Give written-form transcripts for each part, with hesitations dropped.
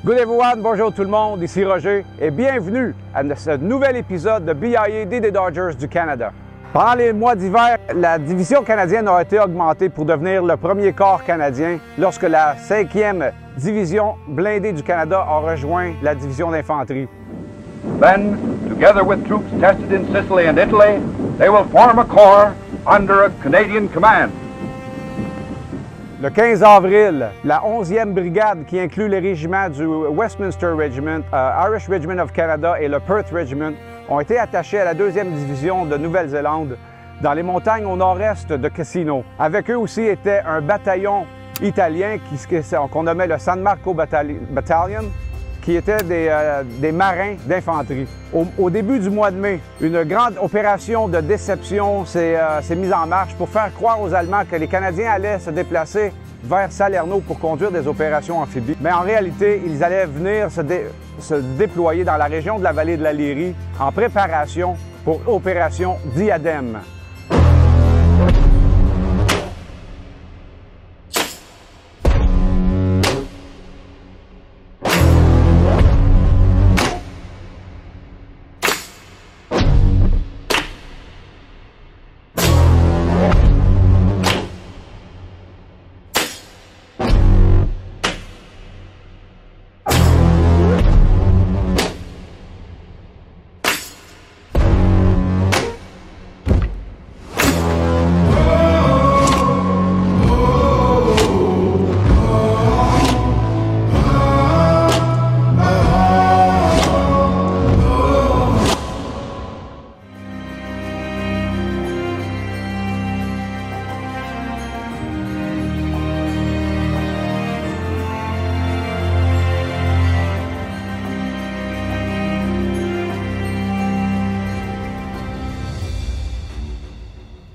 Good everyone, bonjour tout le monde, ici Roger et bienvenue à ce nouvel épisode de BIA des Dodgers du Canada. Pendant les mois d'hiver, la division canadienne a été augmentée pour devenir le premier corps canadien lorsque la 5e division blindée du Canada a rejoint la division d'infanterie. Then, together with troops tested in Sicily and Italy, they will form a corps under a Canadian command. Le 15 avril, la 11e brigade, qui inclut les régiments du Westminster Regiment, Irish Regiment of Canada et le Perth Regiment, ont été attachés à la 2e division de Nouvelle-Zélande, dans les montagnes au nord-est de Cassino. Avec eux aussi était un bataillon italien qu'on nommait le San Marco Battalion, qui était des marins d'infanterie. Au début du mois de mai, une grande opération de déception s'est mise en marche pour faire croire aux Allemands que les Canadiens allaient se déplacer vers Salerno pour conduire des opérations amphibies. Mais en réalité, ils allaient venir se déployer dans la région de la vallée de la Lyrie en préparation pour l'opération Diadème.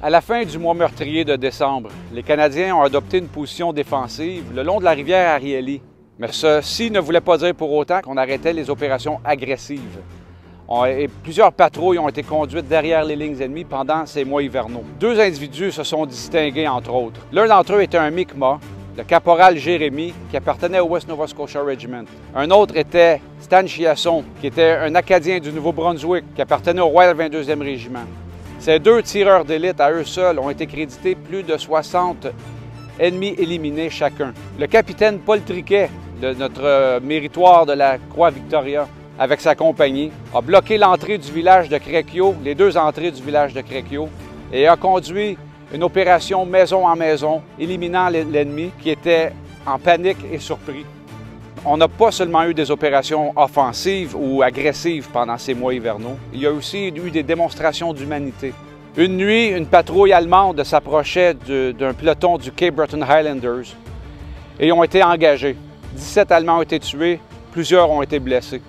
À la fin du mois meurtrier de décembre, les Canadiens ont adopté une position défensive le long de la rivière Arieli. Mais ceci ne voulait pas dire pour autant qu'on arrêtait les opérations agressives. Plusieurs patrouilles ont été conduites derrière les lignes ennemies pendant ces mois hivernaux. 2 individus se sont distingués, entre autres. L'un d'entre eux était un Mi'kmaq, le caporal Jérémy, qui appartenait au West Nova Scotia Regiment. Un autre était Stan Chiasson, qui était un Acadien du Nouveau-Brunswick, qui appartenait au Royal 22e Régiment. Ces 2 tireurs d'élite, à eux seuls, ont été crédités plus de 60 ennemis éliminés chacun. Le capitaine Paul Triquet, de notre méritoire de la Croix-Victoria, avec sa compagnie, a bloqué l'entrée du village de Crecchio, les 2 entrées du village de Crecchio, et a conduit une opération maison en maison, éliminant l'ennemi qui était en panique et surpris. On n'a pas seulement eu des opérations offensives ou agressives pendant ces mois hivernaux, il y a aussi eu des démonstrations d'humanité. Une nuit, une patrouille allemande s'approchait d'un peloton du Cape Breton Highlanders et ont été engagés. 17 Allemands ont été tués, plusieurs ont été blessés.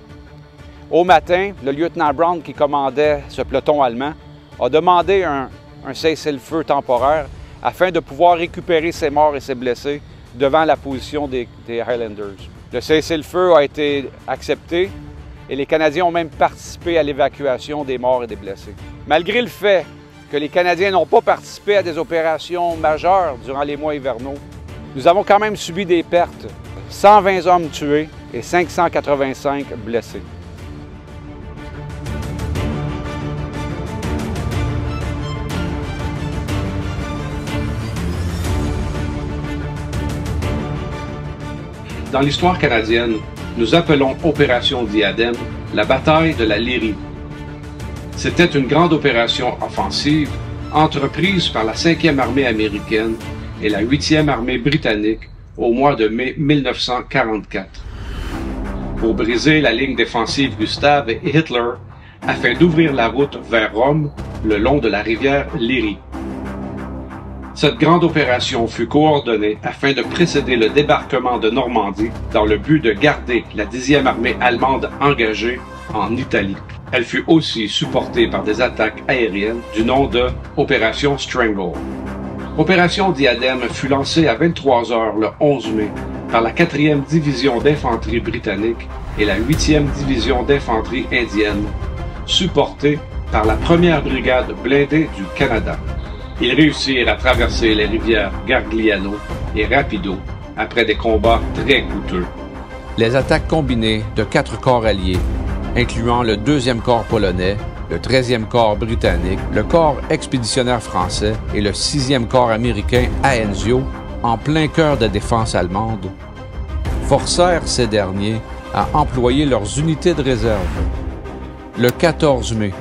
Au matin, le lieutenant Brown, qui commandait ce peloton allemand, a demandé un cessez-le-feu temporaire afin de pouvoir récupérer ses morts et ses blessés devant la position des Highlanders. Le cessez-le-feu a été accepté et les Canadiens ont même participé à l'évacuation des morts et des blessés. Malgré le fait que les Canadiens n'ont pas participé à des opérations majeures durant les mois hivernaux, nous avons quand même subi des pertes. 120 hommes tués et 585 blessés. Dans l'histoire canadienne, nous appelons Opération Diadème la bataille de la Lyrie. C'était une grande opération offensive entreprise par la 5e armée américaine et la 8e armée britannique au mois de mai 1944 pour briser la ligne défensive Gustave et Hitler afin d'ouvrir la route vers Rome le long de la rivière Lyrie. Cette grande opération fut coordonnée afin de précéder le débarquement de Normandie dans le but de garder la 10e armée allemande engagée en Italie. Elle fut aussi supportée par des attaques aériennes du nom de Opération Strangle. Opération Diadème fut lancée à 23 h le 11 mai par la 4e division d'infanterie britannique et la 8e division d'infanterie indienne, supportée par la 1re brigade blindée du Canada. Ils réussirent à traverser les rivières Gargliano et Rapido après des combats très coûteux. les attaques combinées de 4 corps alliés, incluant le 2e corps polonais, le 13e corps britannique, le corps expéditionnaire français et le 6e corps américain à Enzio, en plein cœur de la défense allemande, forcèrent ces derniers à employer leurs unités de réserve. Le 14 mai,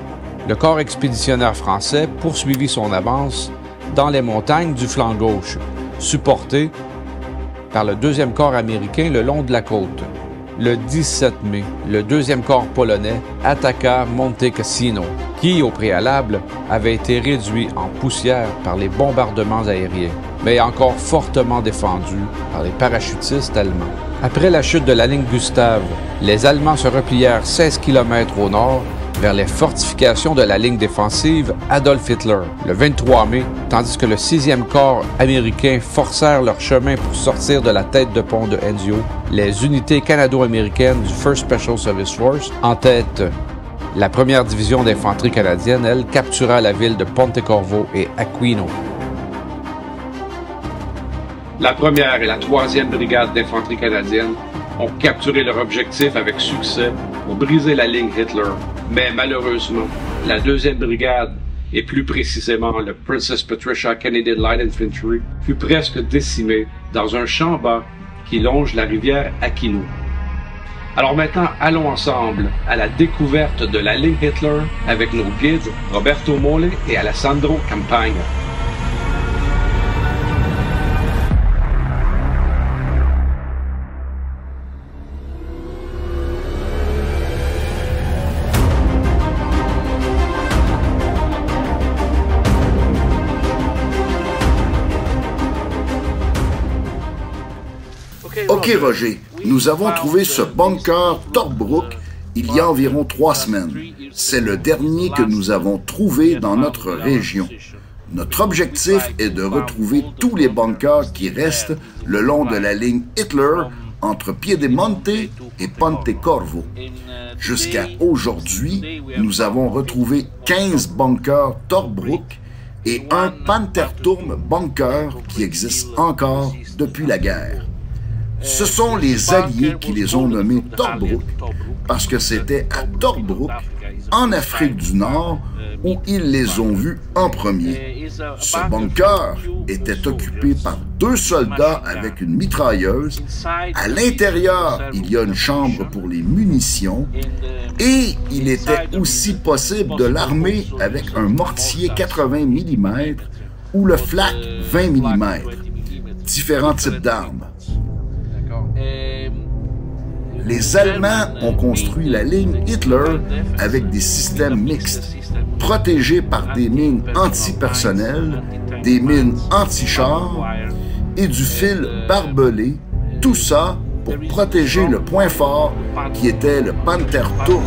le corps expéditionnaire français poursuivit son avance dans les montagnes du flanc gauche, supporté par le 2e corps américain le long de la côte. Le 17 mai, le 2e corps polonais attaqua Monte Cassino, qui, au préalable, avait été réduit en poussière par les bombardements aériens, mais encore fortement défendu par les parachutistes allemands. Après la chute de la ligne Gustave, les Allemands se replièrent 16 km au nord vers les fortifications de la ligne défensive Adolf Hitler le 23 mai, tandis que le 6e corps américain forcèrent leur chemin pour sortir de la tête de pont de Enzio. Les unités canado-américaines du 1st Special Service Force, en tête la 1re division d'infanterie canadienne, elle, captura la ville de Pontecorvo et Aquino. La 1re et la 3e brigade d'infanterie canadienne ont capturé leur objectif avec succès pour briser la ligne Hitler. Mais malheureusement, la 2e brigade, et plus précisément le Princess Patricia Canadian Light Infantry, fut presque décimée dans un champ bas qui longe la rivière Aquino. Alors maintenant, allons ensemble à la découverte de la ligne Hitler avec nos guides Roberto Mole et Alessandro Campagna. OK, Roger, nous avons trouvé ce bunker Torbrook il y a environ 3 semaines. C'est le dernier que nous avons trouvé dans notre région. Notre objectif est de retrouver tous les bunkers qui restent le long de la ligne Hitler entre Piedemonte et Pontecorvo. Jusqu'à aujourd'hui, nous avons retrouvé 15 bunkers Torbrook et un Panzerturm bunker qui existe encore depuis la guerre. Ce sont les Alliés qui les ont nommés Torbrook parce que c'était à Torbrook, en Afrique du Nord, où ils les ont vus en premier. Ce bunker était occupé par 2 soldats avec une mitrailleuse. À l'intérieur, il y a une chambre pour les munitions et il était aussi possible de l'armer avec un mortier 80 mm ou le flak 20 mm. Différents types d'armes. Les Allemands ont construit la ligne Hitler avec des systèmes mixtes, protégés par des mines antipersonnelles, des mines anti-chars et du fil barbelé, tout ça pour protéger le point fort qui était le Panzerturm.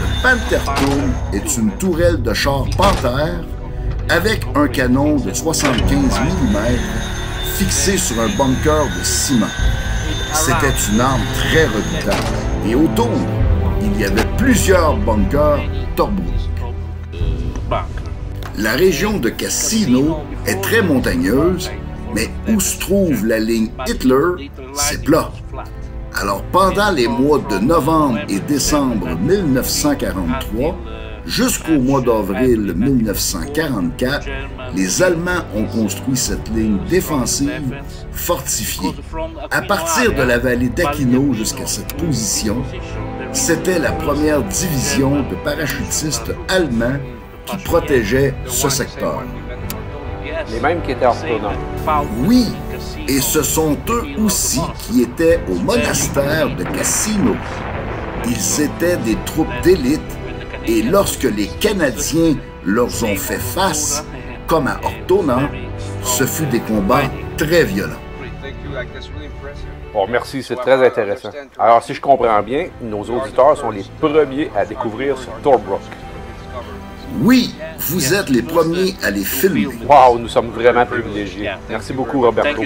Le Panzerturm est une tourelle de char Panther avec un canon de 75 mm fixé sur un bunker de ciment. C'était une arme très redoutable. Et autour, il y avait plusieurs bunkers Torbrook. La région de Cassino est très montagneuse, mais où se trouve la ligne Hitler, c'est plat. Alors pendant les mois de novembre et décembre 1943, jusqu'au mois d'avril 1944, les Allemands ont construit cette ligne défensive fortifiée. À partir de la vallée d'Aquino jusqu'à cette position, c'était la 1re division de parachutistes allemands qui protégeait ce secteur. Les mêmes qui étaient orthodoxes. Oui, et ce sont eux aussi qui étaient au monastère de Cassino. Ils étaient des troupes d'élite. Et lorsque les Canadiens leur ont fait face, comme à Ortona, ce fut des combats très violents. Bon, merci, c'est très intéressant. Alors, si je comprends bien, nos auditeurs sont les premiers à découvrir ce Torbrook. Oui, vous êtes les premiers à les filmer. Wow, nous sommes vraiment privilégiés. Merci beaucoup, Roberto.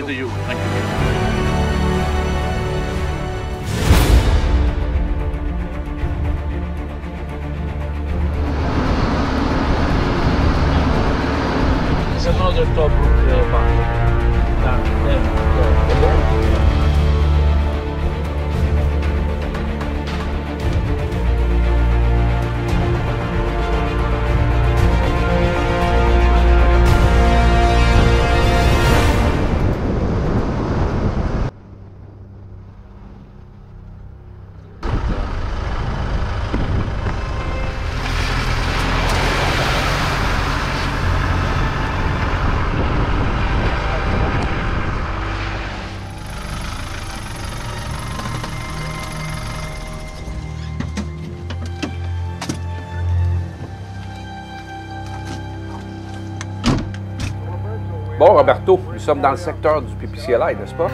Bon, Roberto, nous sommes dans le secteur du PPCLI, n'est-ce pas?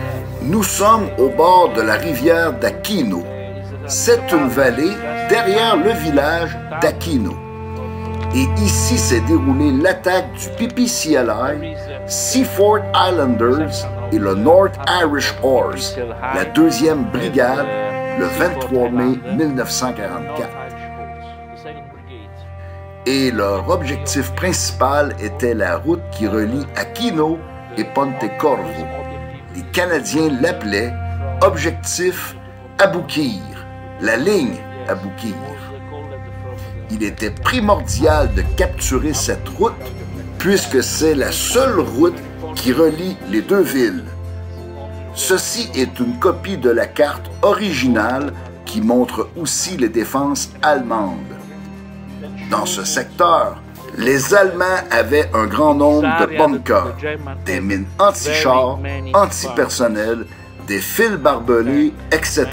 Nous sommes au bord de la rivière d'Aquino. C'est une vallée derrière le village d'Aquino. Et ici s'est déroulée l'attaque du PPCLI, Seaford Islanders et le North Irish Horse, la 2e brigade, le 23 mai 1944. Et leur objectif principal était la route qui relie Aquino et Pontecorvo. Les Canadiens l'appelaient Objectif Aboukir, la ligne Aboukir. Il était primordial de capturer cette route puisque c'est la seule route qui relie les deux villes. Ceci est une copie de la carte originale qui montre aussi les défenses allemandes. Dans ce secteur, les Allemands avaient un grand nombre de bunkers, des mines anti-chars, anti-personnel, des fils barbelés, etc.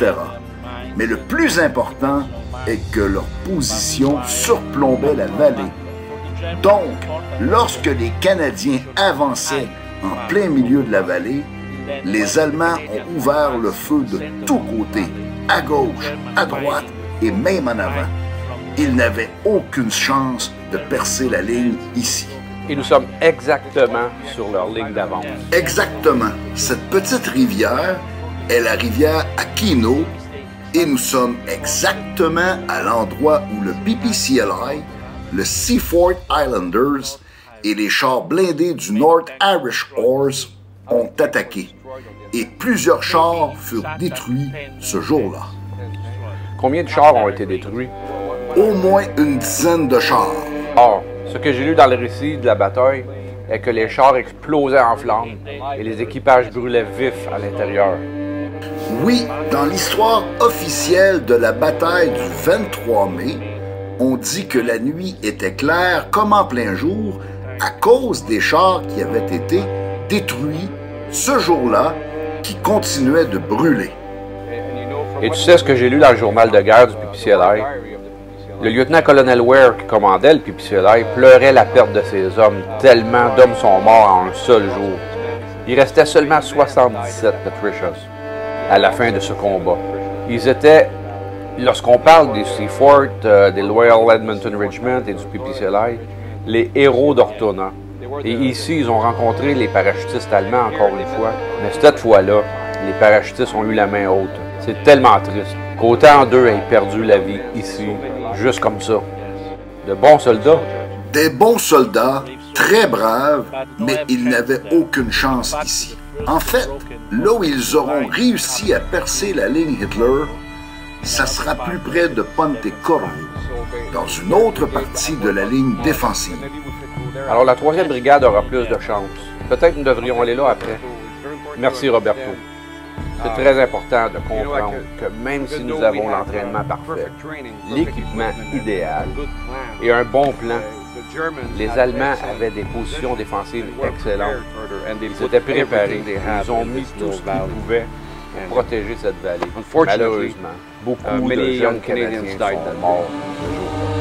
Mais le plus important est que leur position surplombait la vallée. Donc, lorsque les Canadiens avançaient en plein milieu de la vallée, les Allemands ont ouvert le feu de tous côtés, à gauche, à droite et même en avant. Ils n'avaient aucune chance de percer la ligne ici. Et nous sommes exactement sur leur ligne d'avance. Exactement. Cette petite rivière est la rivière Aquino et nous sommes exactement à l'endroit où le PPCLI, le Seaford Islanders et les chars blindés du North Irish Horse ont attaqué. Et plusieurs chars furent détruits ce jour-là. Combien de chars ont été détruits? Au moins une dizaine de chars. Or, ce que j'ai lu dans le récit de la bataille est que les chars explosaient en flammes et les équipages brûlaient vifs à l'intérieur. Oui, dans l'histoire officielle de la bataille du 23 mai, on dit que la nuit était claire comme en plein jour à cause des chars qui avaient été détruits ce jour-là, qui continuaient de brûler. Et tu sais ce que j'ai lu dans le journal de guerre du PPCLI? Le lieutenant-colonel Ware, qui commandait le PPCLI, pleurait la perte de ses hommes, tellement d'hommes sont morts en un seul jour. Il restait seulement 77 Patricias à la fin de ce combat. Ils étaient, lorsqu'on parle des Seaford, des Loyal Edmonton Regiment et du PPCLI, les héros d'Ortona. Et ici, ils ont rencontré les parachutistes allemands encore une fois, mais cette fois-là, les parachutistes ont eu la main haute. C'est tellement triste qu'autant d'eux aient perdu la vie ici, juste comme ça. De bons soldats. Des bons soldats, très braves, mais ils n'avaient aucune chance ici. En fait, là où ils auront réussi à percer la ligne Hitler, ça sera plus près de Pontecorvo, dans une autre partie de la ligne défensive. Alors la 3e brigade aura plus de chance. Peut-être nous devrions aller là après. Merci Roberto. C'est très important de comprendre que même si nous avons l'entraînement parfait, l'équipement idéal et un bon plan, les Allemands avaient des positions défensives excellentes. Ils s'étaient préparés. Ils ont mis tout ce qu'ils pouvaient pour protéger cette vallée. Malheureusement, beaucoup de jeunes Canadiens sont morts ce jour-là.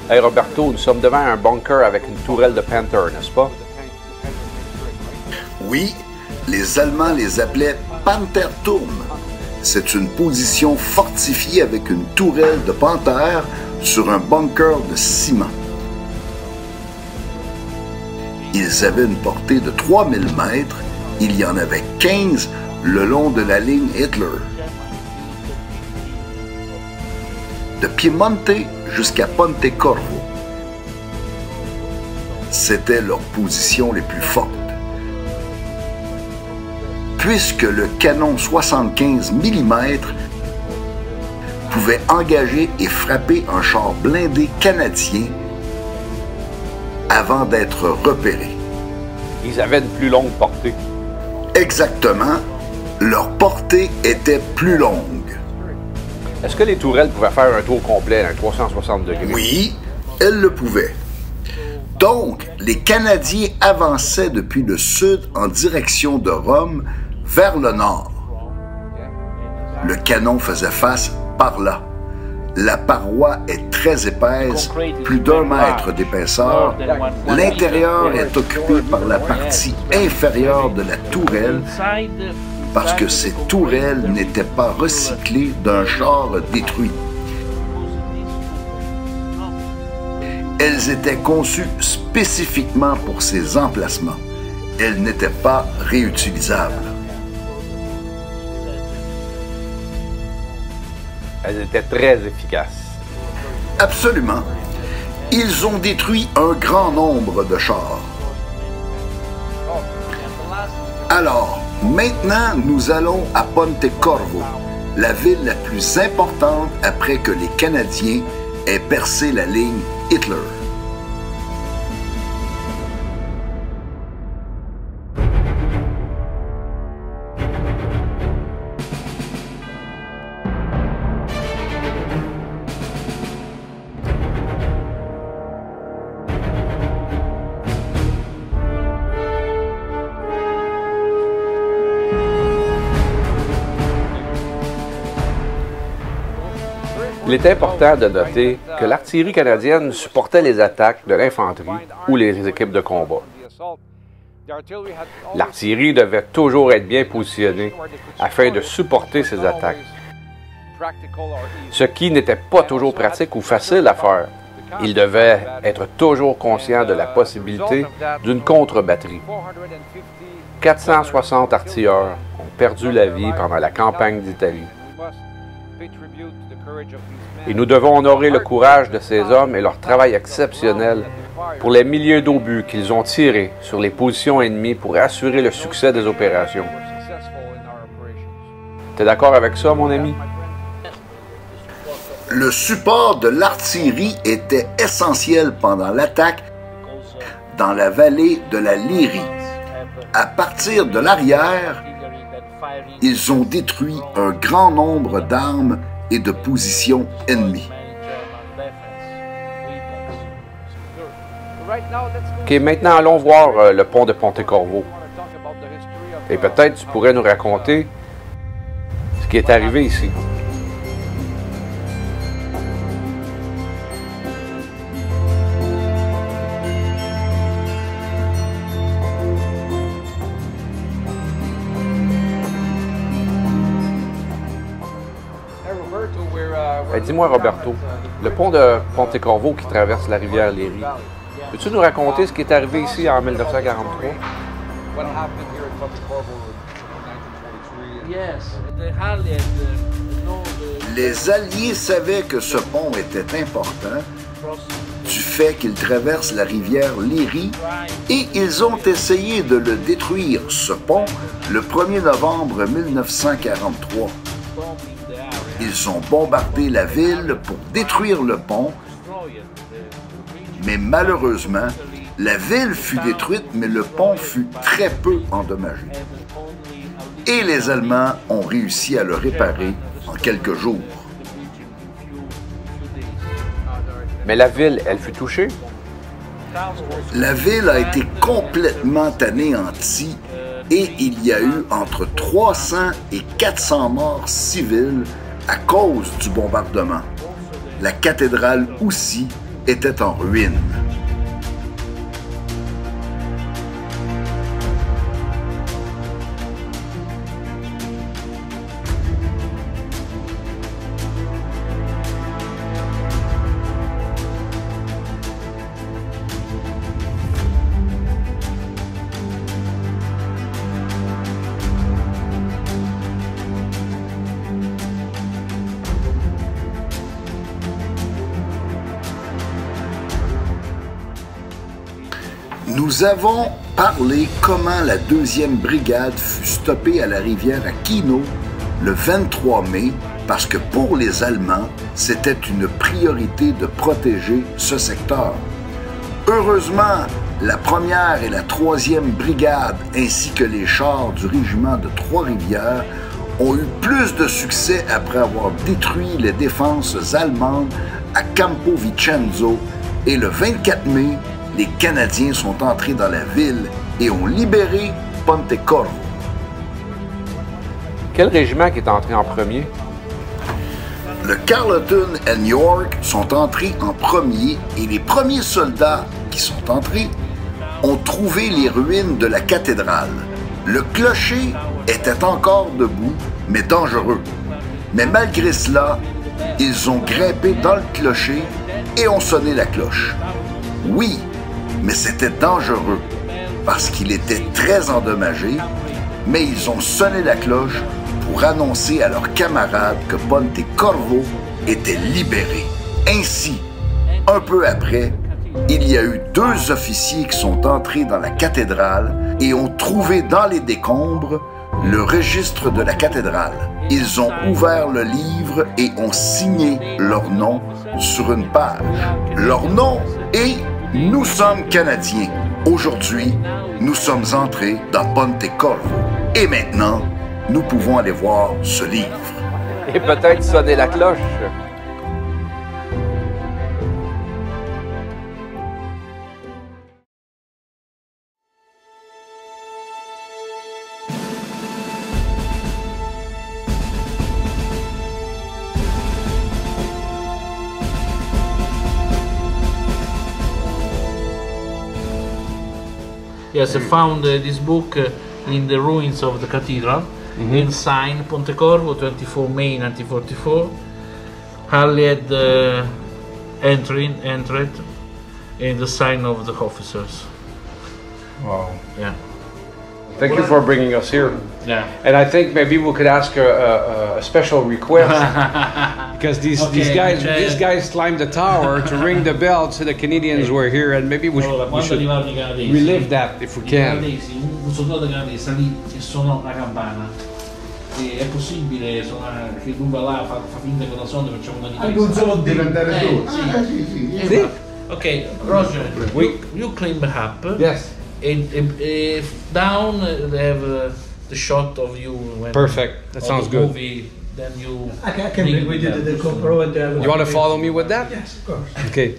Hey Roberto, nous sommes devant un bunker avec une tourelle de Panther, n'est-ce pas? Oui, les Allemands les appelaient Panzerturm. C'est une position fortifiée avec une tourelle de panthère sur un bunker de ciment. Ils avaient une portée de 3000 mètres. Il y en avait 15 le long de la ligne Hitler. De Piemonte jusqu'à Pontecorvo. C'était leur position les plus fortes. Puisque le canon 75 mm pouvait engager et frapper un char blindé canadien avant d'être repéré. Ils avaient une plus longue portée. Exactement, leur portée était plus longue. Est-ce que les tourelles pouvaient faire un tour complet, un 360 degrés? Oui, elles le pouvaient. Donc, les Canadiens avançaient depuis le sud en direction de Rome vers le nord. Le canon faisait face par là. La paroi est très épaisse, plus d'1 mètre d'épaisseur. L'intérieur est occupé par la partie inférieure de la tourelle parce que ces tourelles n'étaient pas recyclées d'un char détruit. Elles étaient conçues spécifiquement pour ces emplacements. Elles n'étaient pas réutilisables. Elles étaient très efficaces. Absolument. Ils ont détruit un grand nombre de chars. Alors, maintenant, nous allons à Pontecorvo, la ville la plus importante après que les Canadiens aient percé la ligne Hitler. Il est important de noter que l'artillerie canadienne supportait les attaques de l'infanterie ou les équipes de combat. L'artillerie devait toujours être bien positionnée afin de supporter ces attaques, ce qui n'était pas toujours pratique ou facile à faire. Ils devaient être toujours conscients de la possibilité d'une contre-batterie. 460 artilleurs ont perdu la vie pendant la campagne d'Italie. Et nous devons honorer le courage de ces hommes et leur travail exceptionnel pour les milliers d'obus qu'ils ont tirés sur les positions ennemies pour assurer le succès des opérations. T'es d'accord avec ça, mon ami? Le support de l'artillerie était essentiel pendant l'attaque dans la vallée de la Lirie. À partir de l'arrière, ils ont détruit un grand nombre d'armes et de positions ennemies. OK, maintenant allons voir le pont de Pontecorvo. Et peut-être tu pourrais nous raconter ce qui est arrivé ici. Dis-moi, Roberto, le pont de Pontecorvo qui traverse la rivière Léry, peux-tu nous raconter ce qui est arrivé ici en 1943? Les Alliés savaient que ce pont était important du fait qu'il traverse la rivière Léry et ils ont essayé de le détruire, ce pont, le 1er novembre 1943. Ils ont bombardé la ville pour détruire le pont, mais malheureusement, la ville fut détruite, mais le pont fut très peu endommagé. Et les Allemands ont réussi à le réparer en quelques jours. Mais la ville, elle fut touchée? La ville a été complètement anéantie et il y a eu entre 300 et 400 morts civils à cause du bombardement. La cathédrale aussi était en ruine. Nous avons parlé comment la 2e brigade fut stoppée à la rivière Aquino le 23 mai parce que pour les Allemands, c'était une priorité de protéger ce secteur. Heureusement, la 1re et la 3e brigade ainsi que les chars du régiment de Trois-Rivières ont eu plus de succès après avoir détruit les défenses allemandes à Campo Vicenzo et le 24 mai, les Canadiens sont entrés dans la ville et ont libéré Pontecorvo. Quel régiment qui est entré en premier? Le Carleton et York sont entrés en premier et les premiers soldats qui sont entrés ont trouvé les ruines de la cathédrale. Le clocher était encore debout, mais dangereux. Mais malgré cela, ils ont grimpé dans le clocher et ont sonné la cloche. Oui, mais c'était dangereux parce qu'il était très endommagé, mais ils ont sonné la cloche pour annoncer à leurs camarades que Pontecorvo était libéré. Ainsi, un peu après, il y a eu 2 officiers qui sont entrés dans la cathédrale et ont trouvé dans les décombres le registre de la cathédrale. Ils ont ouvert le livre et ont signé leur nom sur une page. Leur nom est « Nous sommes Canadiens ». Aujourd'hui, nous sommes entrés dans Pontecorvo. Et maintenant, nous pouvons aller voir ce livre. Et peut-être sonner la cloche. Yes, I found this book in the ruins of the cathedral, in sign Pontecorvo, 24 May 1944. Allied entered in the sign of the officers. Wow. Yeah. Thank you for bringing us here. Yeah. And I think maybe we could ask a special request because these guys climbed the tower to ring the bell so the Canadians were here, and maybe we should relive that if we can. Un soldato canadese salì e suonò la campana. E è possibile suonare che lui va là, fa finta che la suona e facciamo una richiesta. Anche un solo diventare tu. Sì. Ok, Roger, you climb up. Yes. And down they have the shot of you when Perfect. That sounds good. Movie, then you I can bring with you the GoPro and You want to follow me with that? Yes, of course. Okay.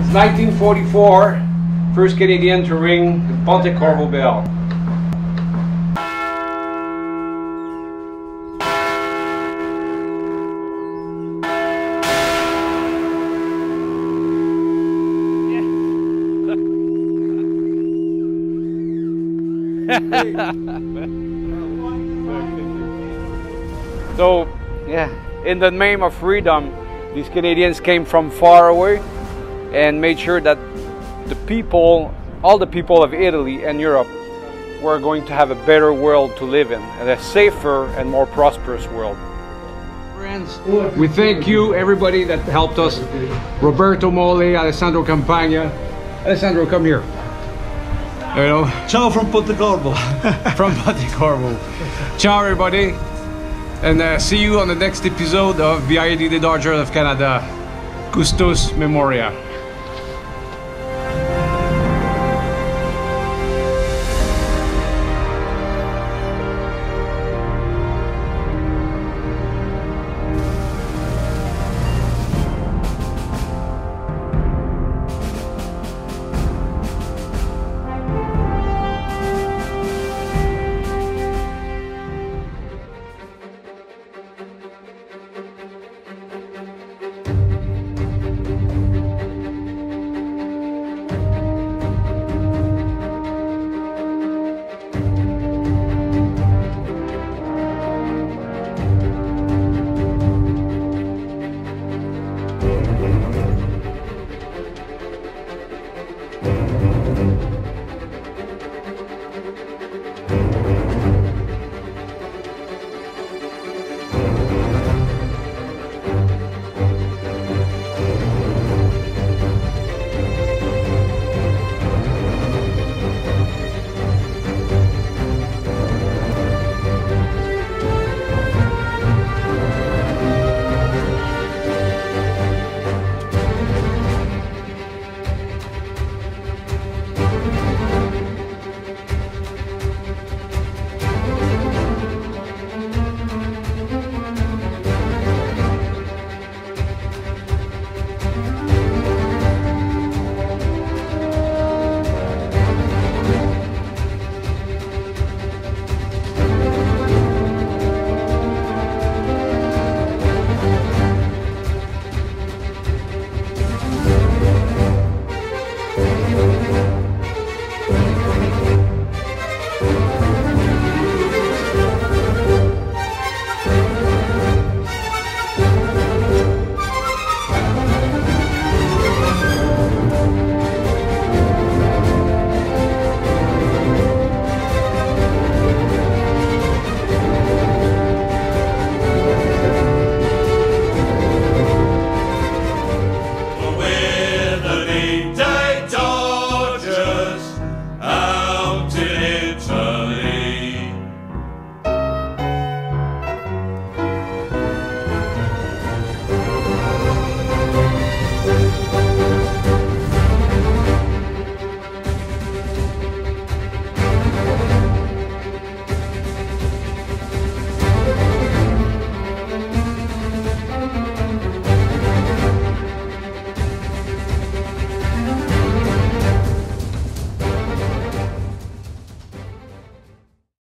Since 1944, first Canadian to ring the Pontecorvo bell. So, yeah, in the name of freedom, these Canadians came from far away and made sure that the people, all the people of Italy and Europe, were going to have a better world to live in, and a safer and more prosperous world. Friends, we thank you, everybody that helped us. Roberto Mole, Alessandro Campagna. Alessandro, come here. You know, Ciao from Pontecorvo. from Pontecorvo. Ciao, everybody. And see you on the next episode of VID, the Dodger of Canada. Custos Memoria.